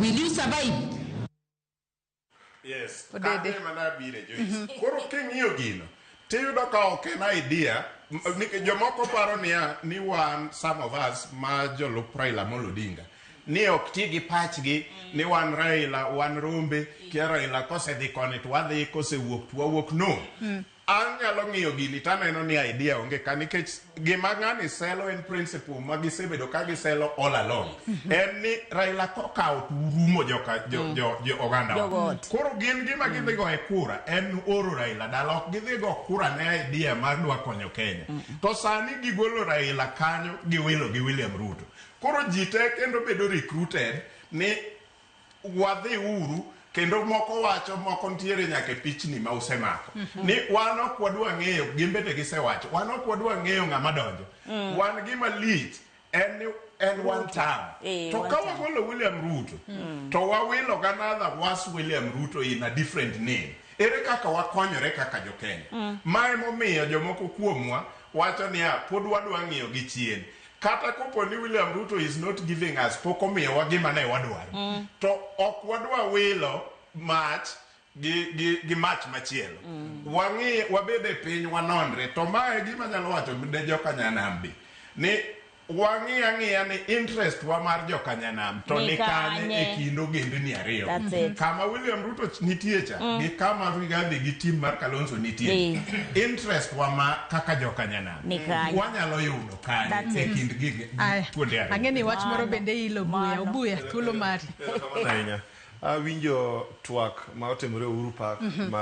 will you survive? Yes, kade mana bire Joyce. Koro king'iyo gino, tiyudo ka ok en idea, jomoko paro ni wan, some of us, ma jolup Raila Odinga, ni ok ti gi pachgi, ni wan Raila, wan rombe, kia Raila kosedhi koni to wadhi, kosewuok to wawuok, no. Anyalo ng'iyo gini taneno ni idea onge ka, nikech gima ng'ani selo en principle ma gisebedo ka giselo all along. En ni Raila kokawo to urumo jo oganda wa. Koro gin gima gidhi go e kura en oro Raila dala, ok gidhi go kura ne idea mar dwa konyo Kenya. To sani gigolo Raila kanyo giwilo gi William Ruto. Koro ji te kendo bedo recruited ni wadhi uru, kendo moko wacho, moko ntiere nyake pichni ma usemako. Ni wan ok wadwa ng'eyo, gimbete gisewacho, wan ok wadwa ng'eyo ng'ama donjo. Wan gima lich en one time. To ka wagolo William Ruto, to wawilo ganadha was William Ruto in a different name. Ere kaka wakonyore kaka jo Kenya. Mae momiyo jomoko kuomwa wacho ni pod wadwa ng'iyo gi chien. Kata kopo ni William Ruto is not giving us poko miyo wagima ne wadwaro. To ok wadwa wilo mach gi mach machielo. Wabede piny wanonre. To mae gima nyalo wacho ne joka nyanambi. Ni ang'iya ni interest wa mar joka nyanam. To ni kanye e kindo gendni ariyo. Kama William Ruto nitie cha. Gi kama Rigathi gi team mar Kalonzo nitie. Interest wa ma kaka joka nyanam. Wanyalo yudo kanye e kind gigi. Ang'eni wach moro bende ilo buya thuolo mari. Awinjo twak ma otimore Uhuru Park.